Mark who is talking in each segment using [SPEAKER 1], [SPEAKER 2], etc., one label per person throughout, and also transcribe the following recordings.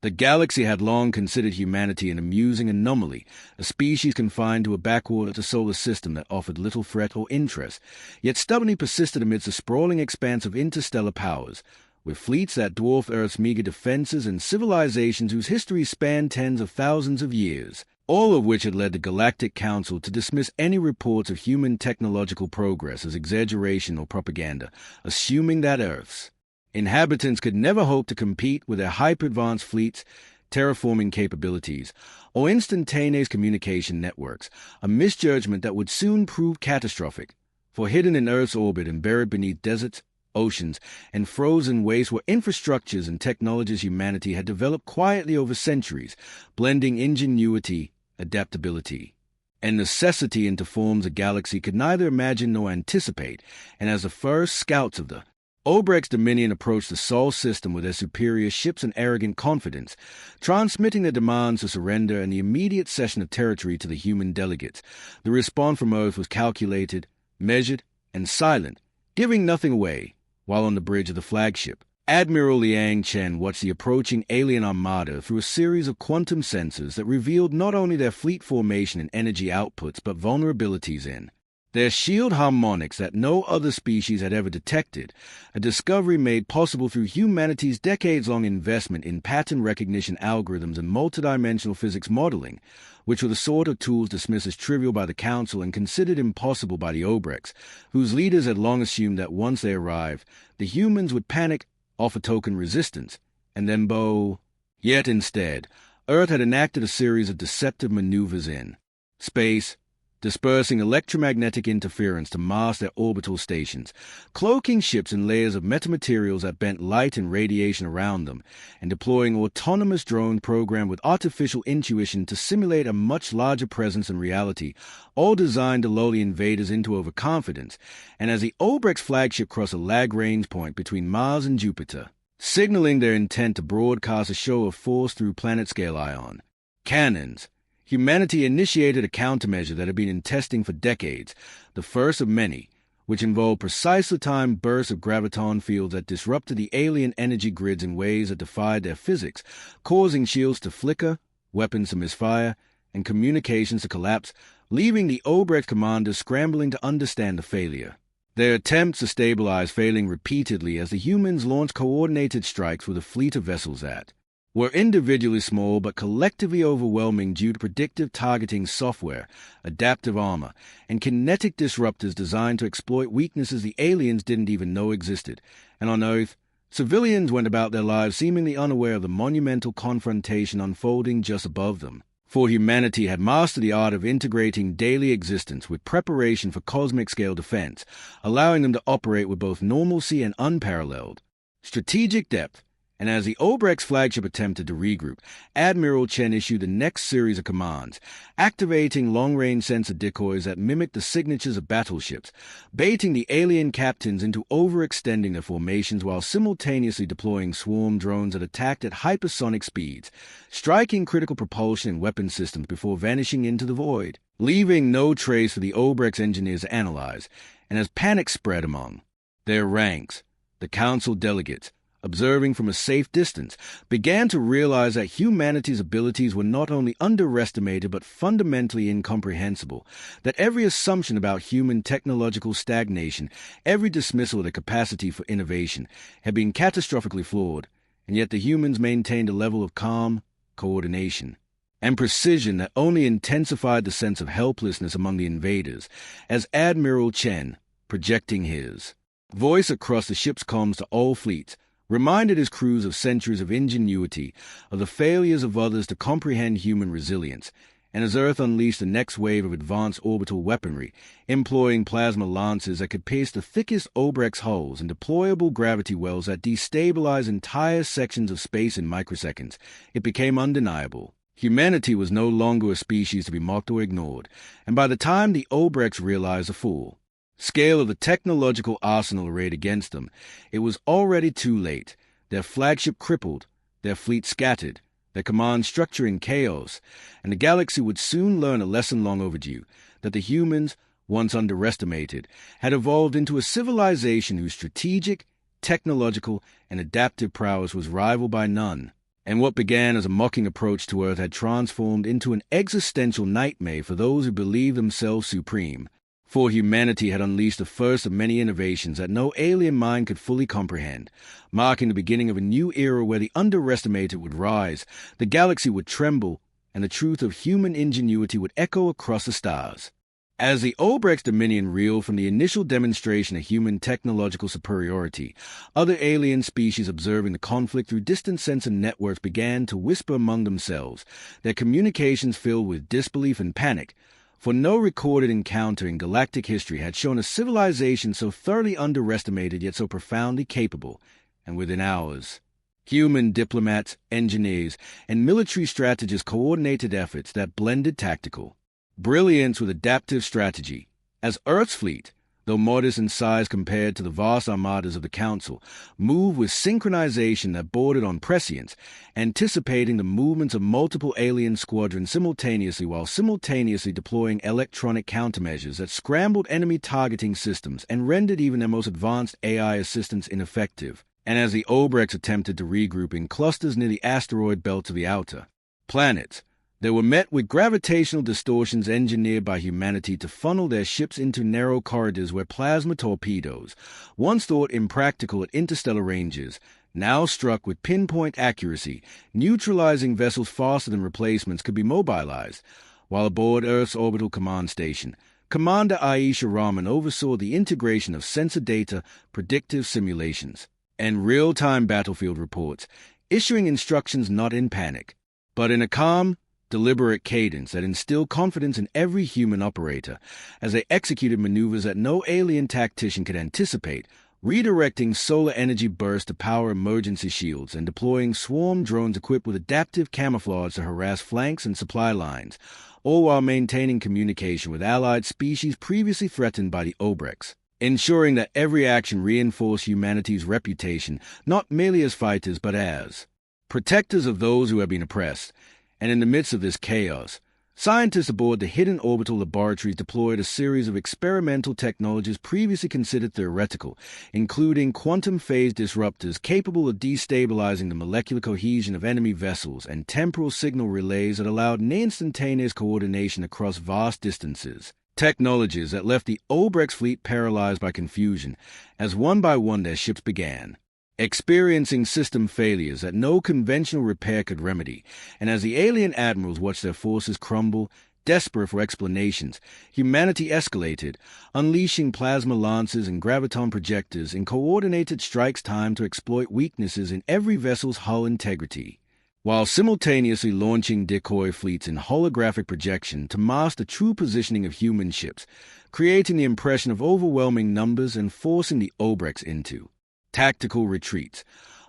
[SPEAKER 1] The galaxy had long considered humanity an amusing anomaly, a species confined to a backwater of the solar system that offered little threat or interest, yet stubbornly persisted amidst a sprawling expanse of interstellar powers, with fleets that dwarfed Earth's meager defenses and civilizations whose histories spanned tens of thousands of years, all of which had led the Galactic Council to dismiss any reports of human technological progress as exaggeration or propaganda, assuming that Earth's inhabitants could never hope to compete with their hyper-advanced fleets, terraforming capabilities, or instantaneous communication networks, a misjudgment that would soon prove catastrophic, for hidden in Earth's orbit and buried beneath deserts, oceans, and frozen wastes were infrastructures and technologies humanity had developed quietly over centuries, blending ingenuity, adaptability, and necessity into forms a galaxy could neither imagine nor anticipate, and as the first scouts of the Obrex Dominion approached the Sol system with their superior ships and arrogant confidence, transmitting their demands to surrender and the immediate cession of territory to the human delegates. The response from Earth was calculated, measured, and silent, giving nothing away, while on the bridge of the flagship, Admiral Liang Chen watched the approaching alien armada through a series of quantum sensors that revealed not only their fleet formation and energy outputs but vulnerabilities in their shield harmonics that no other species had ever detected, a discovery made possible through humanity's decades-long investment in pattern recognition algorithms and multidimensional physics modeling, which were the sort of tools dismissed as trivial by the Council and considered impossible by the Obrex, whose leaders had long assumed that once they arrived, the humans would panic, offer token resistance, and then bow. Yet instead, Earth had enacted a series of deceptive maneuvers in space, dispersing electromagnetic interference to mask their orbital stations, cloaking ships in layers of metamaterials that bent light and radiation around them, and deploying autonomous drones programmed with artificial intuition to simulate a much larger presence in reality, all designed to lull the invaders into overconfidence, and as the Obrex flagship crossed a Lagrange point between Mars and Jupiter, signaling their intent to broadcast a show of force through planet-scale ion cannons, humanity initiated a countermeasure that had been in testing for decades, the first of many, which involved precisely timed bursts of graviton fields that disrupted the alien energy grids in ways that defied their physics, causing shields to flicker, weapons to misfire, and communications to collapse, leaving the Obrex commanders scrambling to understand the failure. Their attempts to stabilize failing repeatedly as the humans launched coordinated strikes with a fleet of vessels that were individually small but collectively overwhelming due to predictive targeting software, adaptive armor, and kinetic disruptors designed to exploit weaknesses the aliens didn't even know existed. And on Earth, civilians went about their lives seemingly unaware of the monumental confrontation unfolding just above them. For humanity had mastered the art of integrating daily existence with preparation for cosmic-scale defense, allowing them to operate with both normalcy and unparalleled strategic depth. And as the Obrex flagship attempted to regroup, Admiral Chen issued the next series of commands, activating long-range sensor decoys that mimicked the signatures of battleships, baiting the alien captains into overextending their formations while simultaneously deploying swarm drones that attacked at hypersonic speeds, striking critical propulsion and weapon systems before vanishing into the void, leaving no trace for the Obrex engineers to analyze. And as panic spread among their ranks, the Council delegates, observing from a safe distance, began to realize that humanity's abilities were not only underestimated but fundamentally incomprehensible, that every assumption about human technological stagnation, every dismissal of the capacity for innovation, had been catastrophically flawed, and yet the humans maintained a level of calm, coordination, and precision that only intensified the sense of helplessness among the invaders, as Admiral Chen, projecting his voice across the ship's comms to all fleets, reminded his crews of centuries of ingenuity, of the failures of others to comprehend human resilience, and as Earth unleashed the next wave of advanced orbital weaponry, employing plasma lances that could pierce the thickest Obrex hulls and deployable gravity wells that destabilize entire sections of space in microseconds, it became undeniable. Humanity was no longer a species to be mocked or ignored, and by the time the Obrex realized the full scale of the technological arsenal arrayed against them, it was already too late. Their flagship crippled, their fleet scattered, their command structure in chaos, and the galaxy would soon learn a lesson long overdue, that the humans, once underestimated, had evolved into a civilization whose strategic, technological, and adaptive prowess was rivaled by none, And what began as a mocking approach to Earth had transformed into an existential nightmare for those who believed themselves supreme. For humanity had unleashed the first of many innovations that no alien mind could fully comprehend, marking the beginning of a new era where the underestimated would rise, the galaxy would tremble, and the truth of human ingenuity would echo across the stars. As the Obrex Dominion reeled from the initial demonstration of human technological superiority, other alien species observing the conflict through distant sensor networks began to whisper among themselves, their communications filled with disbelief and panic, for no recorded encounter in galactic history had shown a civilization so thoroughly underestimated yet so profoundly capable, and within hours, human diplomats, engineers, and military strategists coordinated efforts that blended tactical brilliance with adaptive strategy, as Earth's fleet, though modest in size compared to the vast armadas of the Council, moved with synchronization that bordered on prescience, anticipating the movements of multiple alien squadrons simultaneously while simultaneously deploying electronic countermeasures that scrambled enemy targeting systems and rendered even their most advanced AI assistants ineffective. And as the Obrex attempted to regroup in clusters near the asteroid belt of the outer planets, they were met with gravitational distortions engineered by humanity to funnel their ships into narrow corridors where plasma torpedoes, once thought impractical at interstellar ranges, now struck with pinpoint accuracy, neutralizing vessels faster than replacements could be mobilized, while aboard Earth's orbital command station, Commander Aisha Rahman oversaw the integration of sensor data, predictive simulations, and real-time battlefield reports, issuing instructions not in panic, but in a calm, deliberate cadence that instilled confidence in every human operator as they executed maneuvers that no alien tactician could anticipate, redirecting solar energy bursts to power emergency shields and deploying swarm drones equipped with adaptive camouflage to harass flanks and supply lines, all while maintaining communication with allied species previously threatened by the Obrex, ensuring that every action reinforced humanity's reputation not merely as fighters but as protectors of those who have been oppressed. And in the midst of this chaos, scientists aboard the hidden orbital laboratories deployed a series of experimental technologies previously considered theoretical, including quantum phase disruptors capable of destabilizing the molecular cohesion of enemy vessels and temporal signal relays that allowed near-instantaneous coordination across vast distances. Technologies that left the Obrex fleet paralyzed by confusion as one by one their ships began experiencing system failures that no conventional repair could remedy, and as the alien admirals watched their forces crumble, desperate for explanations, humanity escalated, unleashing plasma lances and graviton projectors in coordinated strikes timed to exploit weaknesses in every vessel's hull integrity, while simultaneously launching decoy fleets in holographic projection to mask the true positioning of human ships, creating the impression of overwhelming numbers and forcing the Obrex into tactical retreats,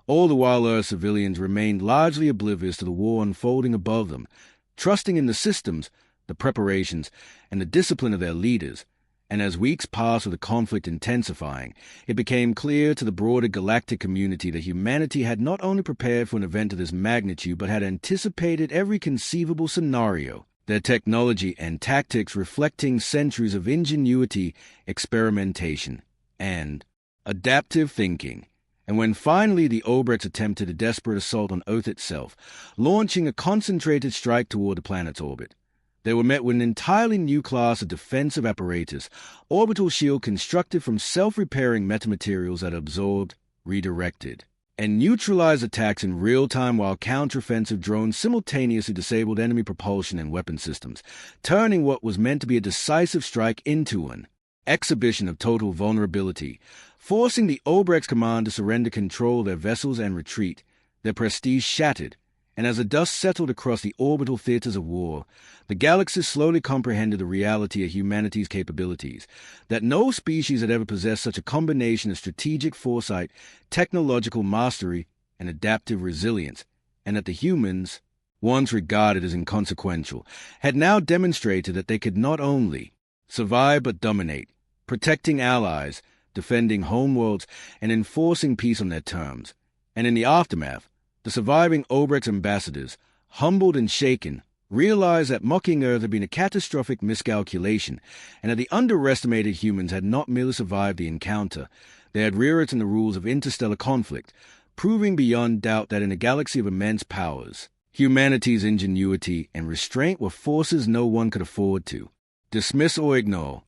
[SPEAKER 1] all the while Earth civilians remained largely oblivious to the war unfolding above them, trusting in the systems, the preparations, and the discipline of their leaders. And as weeks passed with the conflict intensifying, it became clear to the broader galactic community that humanity had not only prepared for an event of this magnitude but had anticipated every conceivable scenario, their technology and tactics reflecting centuries of ingenuity, experimentation, and adaptive thinking. And when finally the Obrex attempted a desperate assault on Earth itself, launching a concentrated strike toward the planet's orbit, they were met with an entirely new class of defensive apparatus, orbital shield constructed from self-repairing metamaterials that absorbed, redirected, and neutralized attacks in real time while counteroffensive drones simultaneously disabled enemy propulsion and weapon systems, turning what was meant to be a decisive strike into an exhibition of total vulnerability, forcing the Obrex command to surrender control of their vessels and retreat, their prestige shattered. And as the dust settled across the orbital theaters of war, the galaxies slowly comprehended the reality of humanity's capabilities, that no species had ever possessed such a combination of strategic foresight, technological mastery, and adaptive resilience, and that the humans, once regarded as inconsequential, had now demonstrated that they could not only survive but dominate, protecting allies, defending homeworlds, and enforcing peace on their terms. And in the aftermath, the surviving Obrex ambassadors, humbled and shaken, realized that mocking Earth had been a catastrophic miscalculation, and that the underestimated humans had not merely survived the encounter, they had rewritten the rules of interstellar conflict, proving beyond doubt that in a galaxy of immense powers, humanity's ingenuity and restraint were forces no one could afford to dismiss or ignore.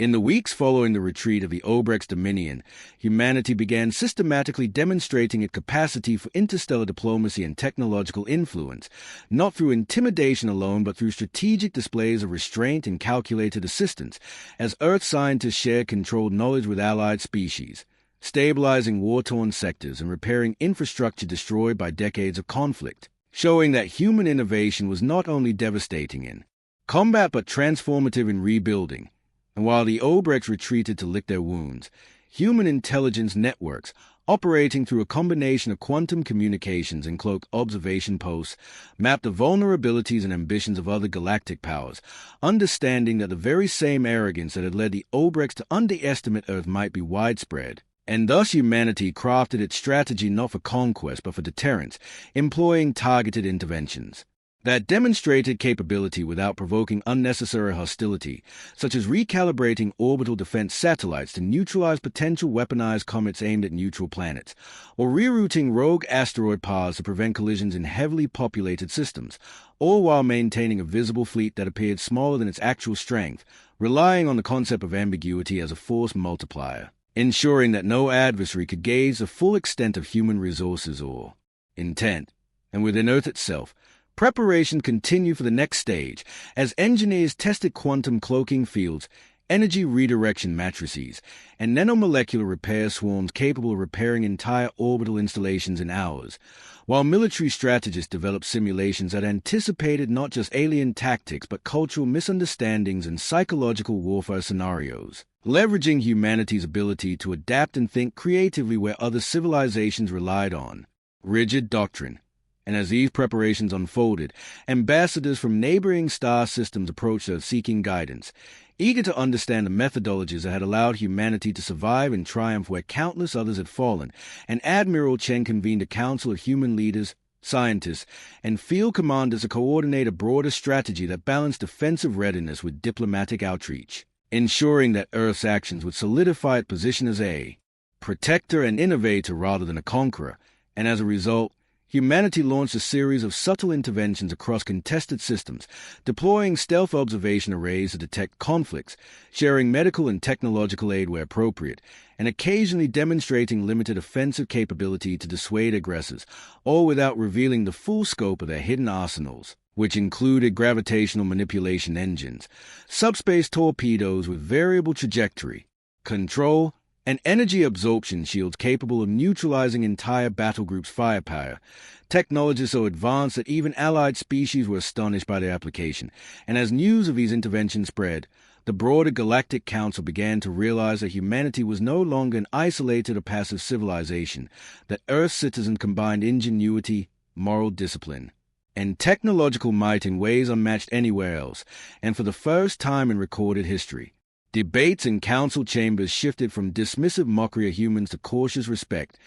[SPEAKER 1] In the weeks following the retreat of the Obrex Dominion, humanity began systematically demonstrating its capacity for interstellar diplomacy and technological influence, not through intimidation alone but through strategic displays of restraint and calculated assistance, as Earth scientists shared controlled knowledge with allied species, stabilizing war-torn sectors and repairing infrastructure destroyed by decades of conflict, showing that human innovation was not only devastating in combat but transformative in rebuilding. And while the Obrex retreated to lick their wounds, human intelligence networks, operating through a combination of quantum communications and cloaked observation posts, mapped the vulnerabilities and ambitions of other galactic powers, understanding that the very same arrogance that had led the Obrex to underestimate Earth might be widespread. And thus humanity crafted its strategy not for conquest but for deterrence, employing targeted interventions that demonstrated capability without provoking unnecessary hostility, such as recalibrating orbital defense satellites to neutralize potential weaponized comets aimed at neutral planets, or rerouting rogue asteroid paths to prevent collisions in heavily populated systems, all while maintaining a visible fleet that appeared smaller than its actual strength, relying on the concept of ambiguity as a force multiplier, ensuring that no adversary could gauge the full extent of human resources or intent. And within Earth itself, preparation continued for the next stage as engineers tested quantum cloaking fields, energy redirection matrices, and nanomolecular repair swarms capable of repairing entire orbital installations in hours, while military strategists developed simulations that anticipated not just alien tactics but cultural misunderstandings and psychological warfare scenarios, leveraging humanity's ability to adapt and think creatively where other civilizations relied on rigid doctrine. And as these preparations unfolded, ambassadors from neighboring star systems approached Earth seeking guidance, eager to understand the methodologies that had allowed humanity to survive and triumph where countless others had fallen, and Admiral Chen convened a council of human leaders, scientists, and field commanders to coordinate a broader strategy that balanced defensive readiness with diplomatic outreach, ensuring that Earth's actions would solidify its position as a protector and innovator rather than a conqueror, and as a result, humanity launched a series of subtle interventions across contested systems, deploying stealth observation arrays to detect conflicts, sharing medical and technological aid where appropriate, and occasionally demonstrating limited offensive capability to dissuade aggressors, all without revealing the full scope of their hidden arsenals, which included gravitational manipulation engines, subspace torpedoes with variable trajectory, control, and energy absorption shields capable of neutralizing entire battle groups' firepower, technology so advanced that even allied species were astonished by their application. And as news of these interventions spread, the broader Galactic Council began to realize that humanity was no longer an isolated or passive civilization, that Earth's citizens combined ingenuity, moral discipline, and technological might in ways unmatched anywhere else, and for the first time in recorded history, debates in council chambers shifted from dismissive mockery of humans to cautious respect,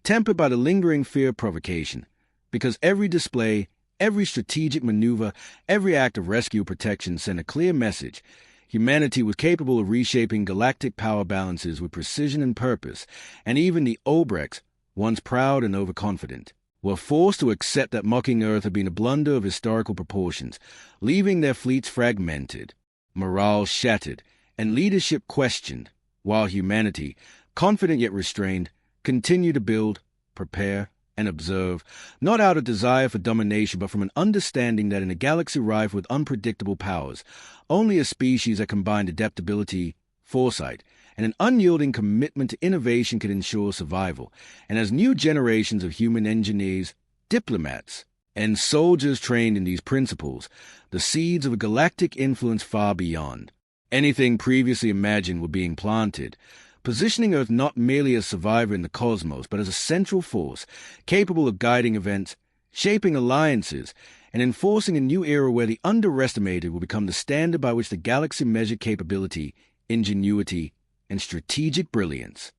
[SPEAKER 1] tempered by the lingering fear of provocation, because every display, every strategic maneuver, every act of rescue or protection sent a clear message. Humanity was capable of reshaping galactic power balances with precision and purpose, and even the Obrex, once proud and overconfident, were forced to accept that mocking Earth had been a blunder of historical proportions, leaving their fleets fragmented, morale shattered, and leadership questioned, while humanity, confident yet restrained, continued to build, prepare, and observe, not out of desire for domination but from an understanding that in a galaxy rife with unpredictable powers, only a species that combined adaptability, foresight, and an unyielding commitment to innovation could ensure survival. And as new generations of human engineers, diplomats, and soldiers trained in these principles, the seeds of a galactic influence far beyond anything previously imagined were being planted, positioning Earth not merely as a survivor in the cosmos, but as a central force, capable of guiding events, shaping alliances, and enforcing a new era where the underestimated will become the standard by which the galaxy measured capability, ingenuity, and strategic brilliance.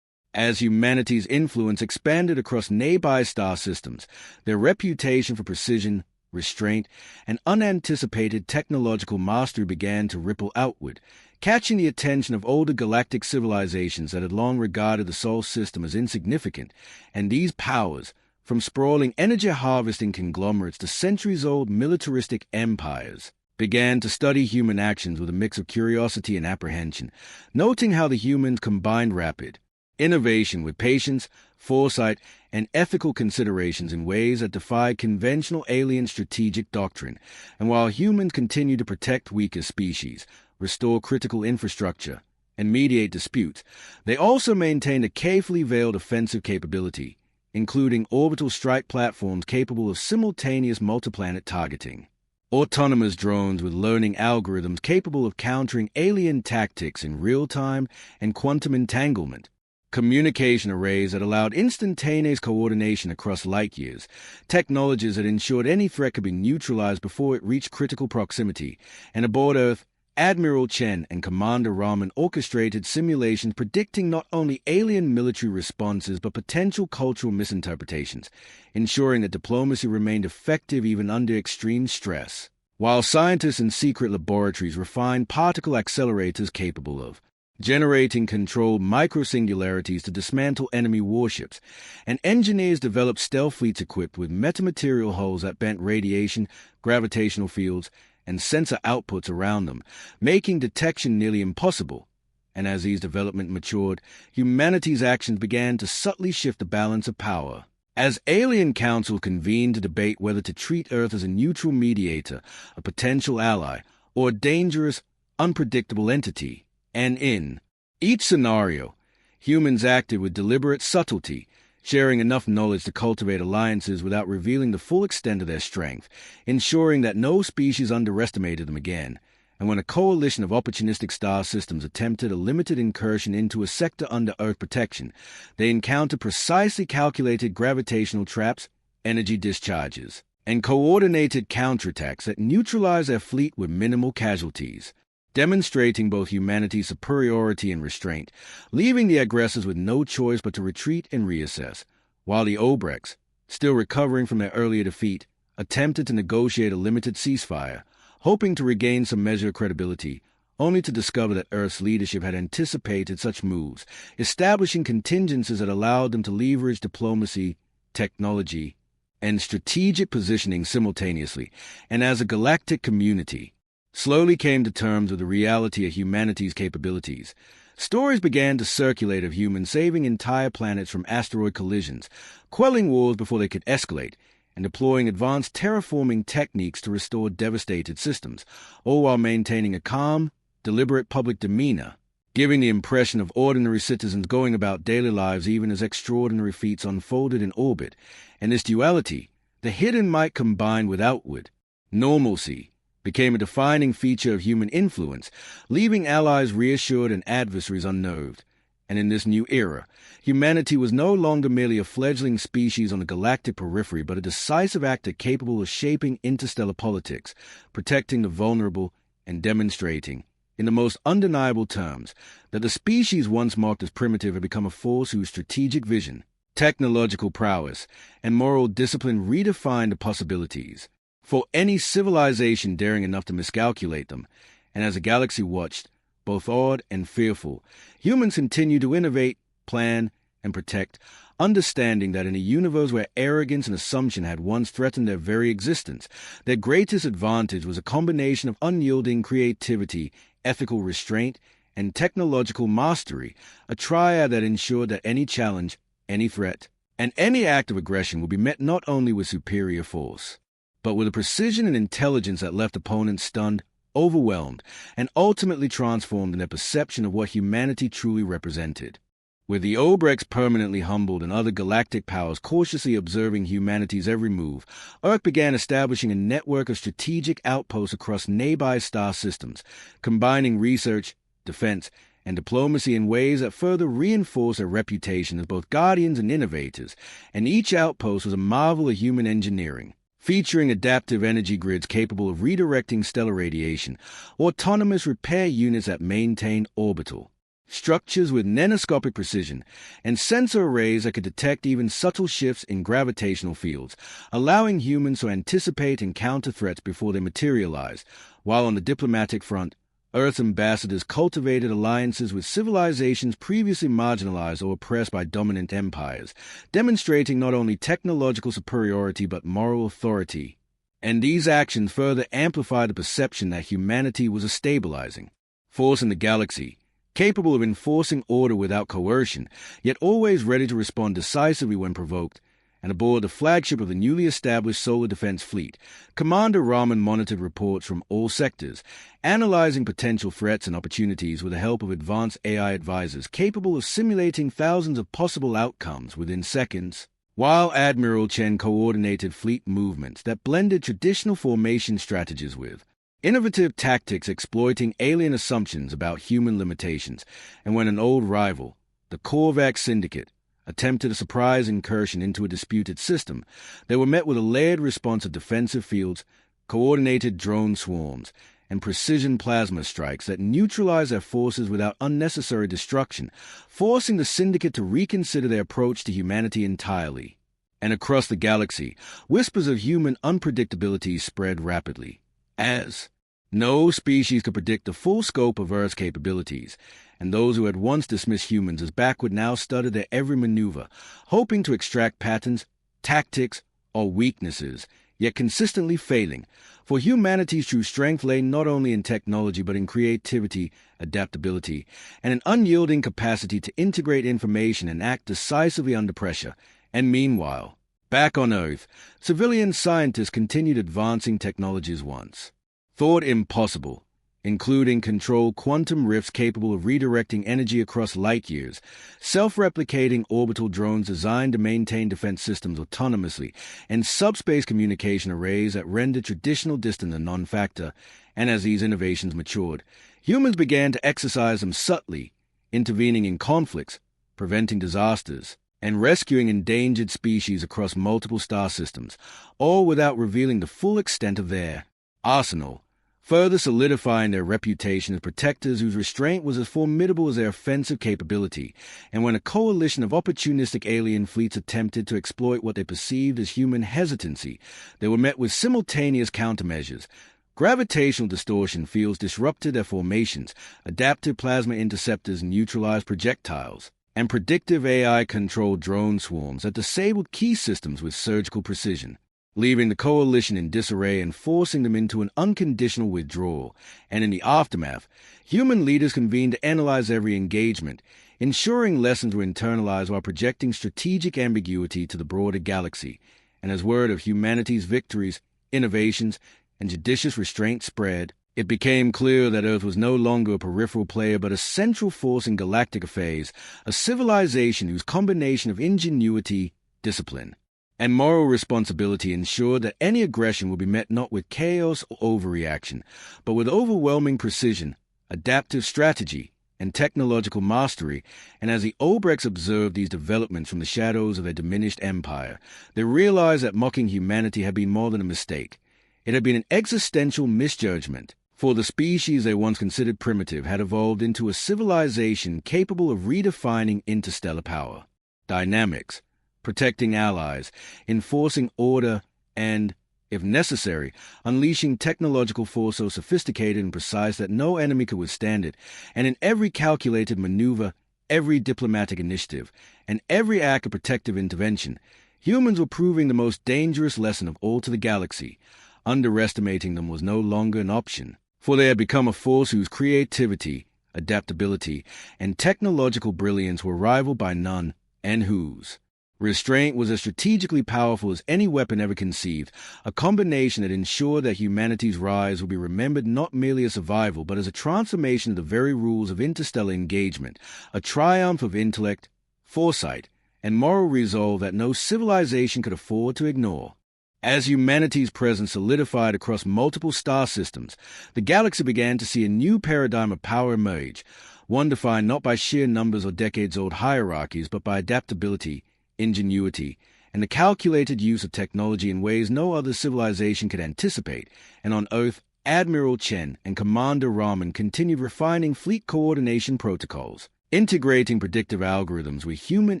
[SPEAKER 1] As humanity's influence expanded across nearby star systems, their reputation for precision, restraint, and unanticipated technological mastery began to ripple outward, catching the attention of older galactic civilizations that had long regarded the Sol system as insignificant. And these powers, from sprawling energy-harvesting conglomerates to centuries-old militaristic empires, began to study human actions with a mix of curiosity and apprehension, noting how the humans combined rapid innovation with patience, foresight, and ethical considerations in ways that defied conventional alien strategic doctrine. And while humans continued to protect weaker species, restore critical infrastructure, and mediate disputes, they also maintained a carefully veiled offensive capability, including orbital strike platforms capable of simultaneous multiplanet targeting, autonomous drones with learning algorithms capable of countering alien tactics in real time, and quantum entanglement, communication arrays that allowed instantaneous coordination across light years, technologies that ensured any threat could be neutralized before it reached critical proximity. And aboard Earth, Admiral Chen and Commander Raman orchestrated simulations predicting not only alien military responses but potential cultural misinterpretations, ensuring that diplomacy remained effective even under extreme stress. While scientists in secret laboratories refined particle accelerators capable of generating controlled microsingularities to dismantle enemy warships, and engineers developed stealth fleets equipped with metamaterial hulls that bent radiation, gravitational fields, and sensor outputs around them, making detection nearly impossible. And as these developments matured, humanity's actions began to subtly shift the balance of power. As alien councils convened to debate whether to treat Earth as a neutral mediator, a potential ally, or a dangerous, unpredictable entity, and in each scenario, humans acted with deliberate subtlety, sharing enough knowledge to cultivate alliances without revealing the full extent of their strength, ensuring that no species underestimated them again. And when a coalition of opportunistic star systems attempted a limited incursion into a sector under Earth protection, they encountered precisely calculated gravitational traps, energy discharges, and coordinated counterattacks that neutralized their fleet with minimal casualties, demonstrating both humanity's superiority and restraint, leaving the aggressors with no choice but to retreat and reassess, while the Obrex, still recovering from their earlier defeat, attempted to negotiate a limited ceasefire, hoping to regain some measure of credibility, only to discover that Earth's leadership had anticipated such moves, establishing contingencies that allowed them to leverage diplomacy, technology, and strategic positioning simultaneously. And as a galactic community slowly came to terms with the reality of humanity's capabilities, stories began to circulate of humans saving entire planets from asteroid collisions, quelling wars before they could escalate, and deploying advanced terraforming techniques to restore devastated systems, all while maintaining a calm, deliberate public demeanor, giving the impression of ordinary citizens going about daily lives even as extraordinary feats unfolded in orbit. And this duality, the hidden might combined with outward normalcy, became a defining feature of human influence, leaving allies reassured and adversaries unnerved. And in this new era, humanity was no longer merely a fledgling species on the galactic periphery, but a decisive actor capable of shaping interstellar politics, protecting the vulnerable, and demonstrating, in the most undeniable terms, that the species once marked as primitive had become a force whose strategic vision, technological prowess, and moral discipline redefined the possibilities for any civilization daring enough to miscalculate them. And as the galaxy watched, both awed and fearful, humans continued to innovate, plan, and protect, understanding that in a universe where arrogance and assumption had once threatened their very existence, their greatest advantage was a combination of unyielding creativity, ethical restraint, and technological mastery, a triad that ensured that any challenge, any threat, and any act of aggression would be met not only with superior force, but with a precision and intelligence that left opponents stunned, overwhelmed, and ultimately transformed in their perception of what humanity truly represented. With the Obrex permanently humbled and other galactic powers cautiously observing humanity's every move, Earth began establishing a network of strategic outposts across nearby star systems, combining research, defense, and diplomacy in ways that further reinforced their reputation as both guardians and innovators. And each outpost was a marvel of human engineering, featuring adaptive energy grids capable of redirecting stellar radiation, autonomous repair units that maintained orbital structures with nanoscopic precision, and sensor arrays that could detect even subtle shifts in gravitational fields, allowing humans to anticipate and counter threats before they materialize. While on the diplomatic front, Earth's ambassadors cultivated alliances with civilizations previously marginalized or oppressed by dominant empires, demonstrating not only technological superiority but moral authority. And these actions further amplified the perception that humanity was a stabilizing force in the galaxy, capable of enforcing order without coercion, yet always ready to respond decisively when provoked. And aboard the flagship of the newly established Solar Defense Fleet, Commander Rahman monitored reports from all sectors, analyzing potential threats and opportunities with the help of advanced AI advisors capable of simulating thousands of possible outcomes within seconds. While Admiral Chen coordinated fleet movements that blended traditional formation strategies with innovative tactics exploiting alien assumptions about human limitations, and when an old rival, the Korvax Syndicate, attempted a surprise incursion into a disputed system, they were met with a layered response of defensive fields, coordinated drone swarms, and precision plasma strikes that neutralized their forces without unnecessary destruction, forcing the Syndicate to reconsider their approach to humanity entirely. And across the galaxy, whispers of human unpredictability spread rapidly, as no species could predict the full scope of Earth's capabilities, and those who had once dismissed humans as backward now studied their every maneuver, hoping to extract patterns, tactics, or weaknesses, yet consistently failing, for humanity's true strength lay not only in technology but in creativity, adaptability, and an unyielding capacity to integrate information and act decisively under pressure. And meanwhile, back on Earth, civilian scientists continued advancing technologies once thought impossible, including controlled quantum rifts capable of redirecting energy across light years, self-replicating orbital drones designed to maintain defense systems autonomously, and subspace communication arrays that rendered traditional distance a non-factor. And as these innovations matured, humans began to exercise them subtly, intervening in conflicts, preventing disasters, and rescuing endangered species across multiple star systems, all without revealing the full extent of their arsenal, further solidifying their reputation as protectors whose restraint was as formidable as their offensive capability. And when a coalition of opportunistic alien fleets attempted to exploit what they perceived as human hesitancy, they were met with simultaneous countermeasures. Gravitational distortion fields disrupted their formations, adaptive plasma interceptors neutralized projectiles, and predictive AI-controlled drone swarms that disabled key systems with surgical precision, leaving the coalition in disarray and forcing them into an unconditional withdrawal. And in the aftermath, human leaders convened to analyze every engagement, ensuring lessons were internalized while projecting strategic ambiguity to the broader galaxy. And as word of humanity's victories, innovations, and judicious restraint spread, it became clear that Earth was no longer a peripheral player but a central force in galactic affairs, a civilization whose combination of ingenuity, discipline, and moral responsibility ensured that any aggression would be met not with chaos or overreaction, but with overwhelming precision, adaptive strategy, and technological mastery. And as the Obrex observed these developments from the shadows of their diminished empire, they realized that mocking humanity had been more than a mistake. It had been an existential misjudgment, for the species they once considered primitive had evolved into a civilization capable of redefining interstellar power, dynamics, protecting allies, enforcing order, and, if necessary, unleashing technological force so sophisticated and precise that no enemy could withstand it. And in every calculated maneuver, every diplomatic initiative, and every act of protective intervention, humans were proving the most dangerous lesson of all to the galaxy. Underestimating them was no longer an option, for they had become a force whose creativity, adaptability, and technological brilliance were rivaled by none, and whose restraint was as strategically powerful as any weapon ever conceived, a combination that ensured that humanity's rise would be remembered not merely as survival, but as a transformation of the very rules of interstellar engagement, a triumph of intellect, foresight, and moral resolve that no civilization could afford to ignore. As humanity's presence solidified across multiple star systems, the galaxy began to see a new paradigm of power emerge, one defined not by sheer numbers or decades-old hierarchies, but by adaptability, ingenuity, and the calculated use of technology in ways no other civilization could anticipate. And on Earth, Admiral Chen and Commander Rahman continued refining fleet coordination protocols, integrating predictive algorithms with human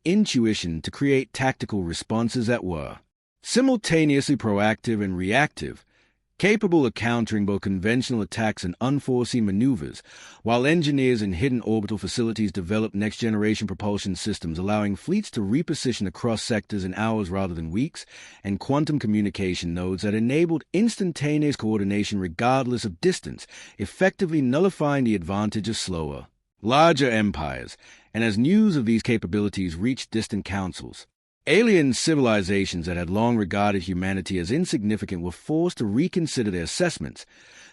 [SPEAKER 1] intuition to create tactical responses that were simultaneously proactive and reactive, capable of countering both conventional attacks and unforeseen maneuvers, while engineers in hidden orbital facilities developed next-generation propulsion systems allowing fleets to reposition across sectors in hours rather than weeks, and quantum communication nodes that enabled instantaneous coordination regardless of distance, effectively nullifying the advantage of slower, larger empires. And as news of these capabilities reached distant councils, alien civilizations that had long regarded humanity as insignificant were forced to reconsider their assessments,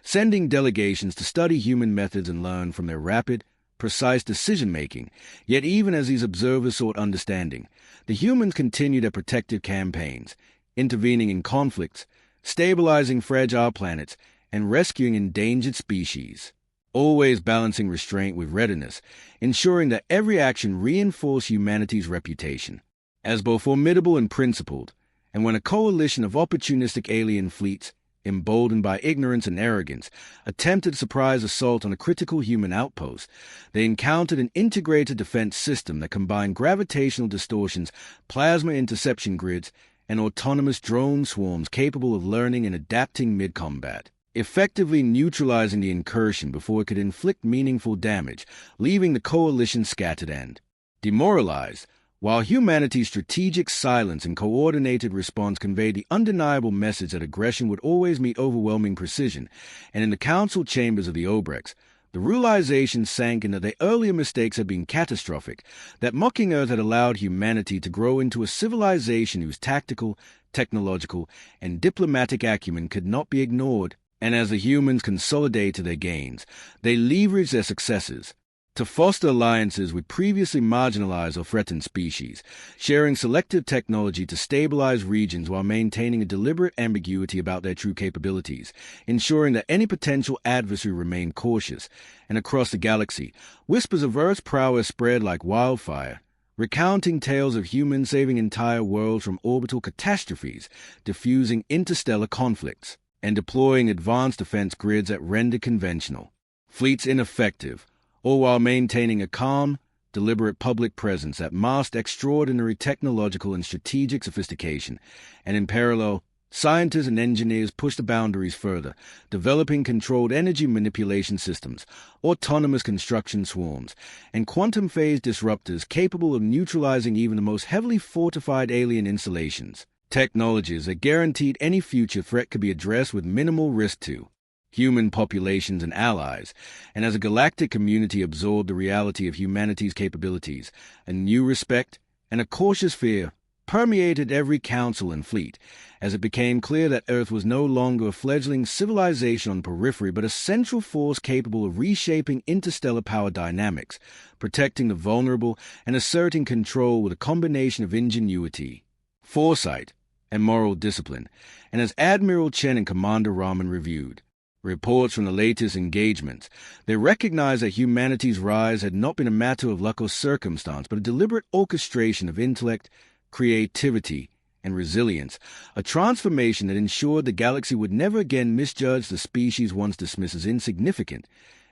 [SPEAKER 1] sending delegations to study human methods and learn from their rapid, precise decision-making. Yet even as these observers sought understanding, the humans continued their protective campaigns, intervening in conflicts, stabilizing fragile planets, and rescuing endangered species, always balancing restraint with readiness, ensuring that every action reinforced humanity's reputation as both formidable and principled. And when a coalition of opportunistic alien fleets, emboldened by ignorance and arrogance, attempted a surprise assault on a critical human outpost, they encountered an integrated defense system that combined gravitational distortions, plasma interception grids, and autonomous drone swarms capable of learning and adapting mid-combat, effectively neutralizing the incursion before it could inflict meaningful damage, leaving the coalition scattered and demoralized. While humanity's strategic silence and coordinated response conveyed the undeniable message that aggression would always meet overwhelming precision, and in the council chambers of the Obrex, the realization sank in that their earlier mistakes had been catastrophic, that mocking Earth had allowed humanity to grow into a civilization whose tactical, technological, and diplomatic acumen could not be ignored. And as the humans consolidated their gains, they leveraged their successes to foster alliances with previously marginalized or threatened species, sharing selective technology to stabilize regions while maintaining a deliberate ambiguity about their true capabilities, ensuring that any potential adversary remained cautious. And across the galaxy, whispers of Earth's prowess spread like wildfire, recounting tales of humans saving entire worlds from orbital catastrophes, diffusing interstellar conflicts, and deploying advanced defense grids that rendered conventional fleets ineffective, all while maintaining a calm, deliberate public presence that masked extraordinary technological and strategic sophistication. And in parallel, scientists and engineers pushed the boundaries further, developing controlled energy manipulation systems, autonomous construction swarms, and quantum phase disruptors capable of neutralizing even the most heavily fortified alien installations, technologies that guaranteed any future threat could be addressed with minimal risk to human populations and allies. And as a galactic community absorbed the reality of humanity's capabilities, a new respect and a cautious fear permeated every council and fleet, as it became clear that Earth was no longer a fledgling civilization on the periphery, but a central force capable of reshaping interstellar power dynamics, protecting the vulnerable, and asserting control with a combination of ingenuity, foresight, and moral discipline. And as Admiral Chen and Commander Raman reviewed reports from the latest engagements, they recognized that humanity's rise had not been a matter of luck or circumstance, but a deliberate orchestration of intellect, creativity, and resilience, a transformation that ensured the galaxy would never again misjudge the species once dismissed as insignificant,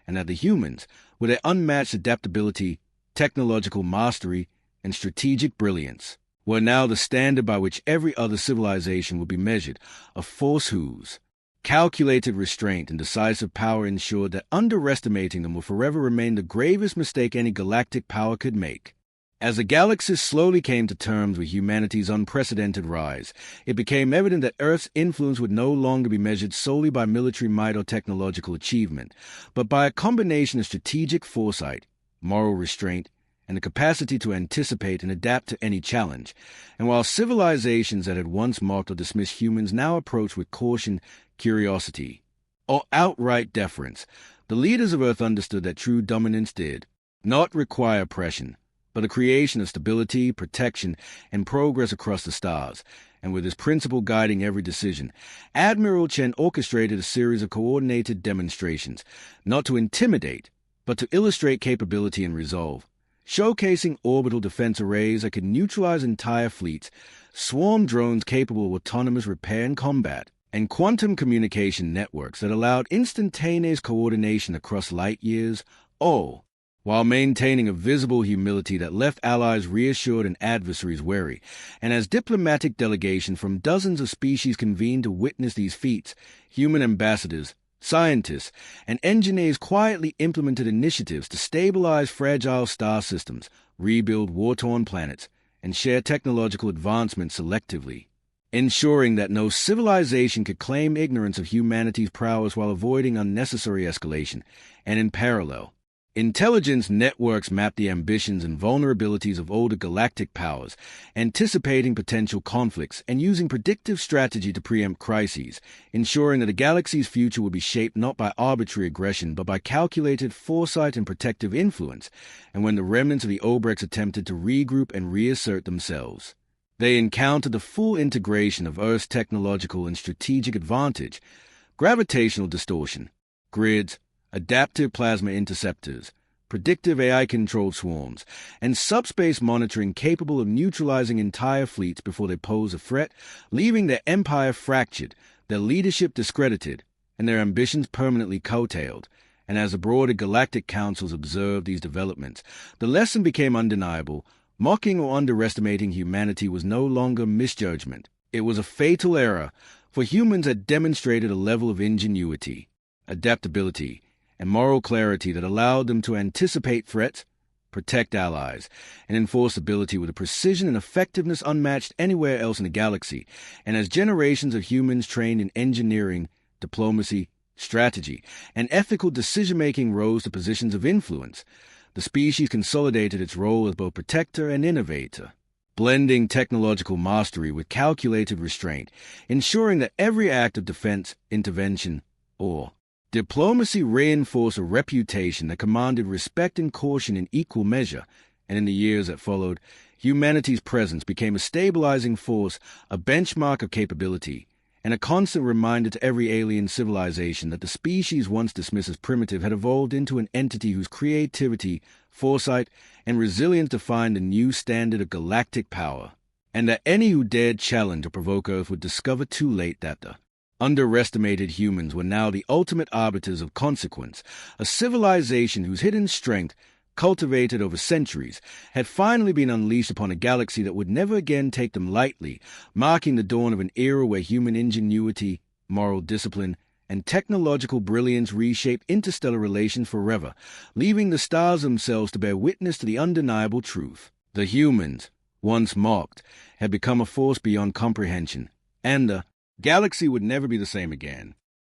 [SPEAKER 1] and that the humans, with their unmatched adaptability, technological mastery, and strategic brilliance, were now the standard by which every other civilization would be measured, a force whose calculated restraint and decisive power ensured that underestimating them will forever remain the gravest mistake any galactic power could make. As the galaxies slowly came to terms with humanity's unprecedented rise, it became evident that Earth's influence would no longer be measured solely by military might or technological achievement, but by a combination of strategic foresight, moral restraint, and the capacity to anticipate and adapt to any challenge. And while civilizations that had once mocked or dismissed humans now approached with caution, curiosity, or outright deference, the leaders of Earth understood that true dominance did not require oppression, but the creation of stability, protection, and progress across the stars. And with this principle guiding every decision, Admiral Chen orchestrated a series of coordinated demonstrations, not to intimidate, but to illustrate capability and resolve, showcasing orbital defense arrays that could neutralize entire fleets, swarm drones capable of autonomous repair and combat, and quantum communication networks that allowed instantaneous coordination across light years, all while maintaining a visible humility that left allies reassured and adversaries wary. And as diplomatic delegation from dozens of species convened to witness these feats, human ambassadors, scientists, and engineers quietly implemented initiatives to stabilize fragile star systems, rebuild war-torn planets, and share technological advancements selectively, ensuring that no civilization could claim ignorance of humanity's prowess while avoiding unnecessary escalation. And in parallel, intelligence networks mapped the ambitions and vulnerabilities of older galactic powers, anticipating potential conflicts and using predictive strategy to preempt crises, ensuring that the galaxy's future would be shaped not by arbitrary aggression but by calculated foresight and protective influence. And when the remnants of the Obrex attempted to regroup and reassert themselves, they encountered the full integration of Earth's technological and strategic advantage: gravitational distortion, grids, adaptive plasma interceptors, predictive AI-controlled swarms, and subspace monitoring capable of neutralizing entire fleets before they pose a threat, leaving their empire fractured, their leadership discredited, and their ambitions permanently curtailed. And as the broader galactic councils observed these developments, the lesson became undeniable: mocking or underestimating humanity was no longer misjudgment. It was a fatal error, for humans had demonstrated a level of ingenuity, adaptability, and moral clarity that allowed them to anticipate threats, protect allies, and enforce ability with a precision and effectiveness unmatched anywhere else in the galaxy. And as generations of humans trained in engineering, diplomacy, strategy, and ethical decision-making rose to positions of influence, the species consolidated its role as both protector and innovator, blending technological mastery with calculated restraint, ensuring that every act of defense, intervention, or diplomacy reinforced a reputation that commanded respect and caution in equal measure. And in the years that followed, humanity's presence became a stabilizing force, a benchmark of capability, and a constant reminder to every alien civilization that the species once dismissed as primitive had evolved into an entity whose creativity, foresight, and resilience defined a new standard of galactic power, and that any who dared challenge or provoke Earth would discover too late that the underestimated humans were now the ultimate arbiters of consequence, a civilization whose hidden strength, cultivated over centuries, had finally been unleashed upon a galaxy that would never again take them lightly, marking the dawn of an era where human ingenuity, moral discipline, and technological brilliance reshaped interstellar relations forever, leaving the stars themselves to bear witness to the undeniable truth. The humans, once mocked, had become a force beyond comprehension, and the galaxy would never be the same again.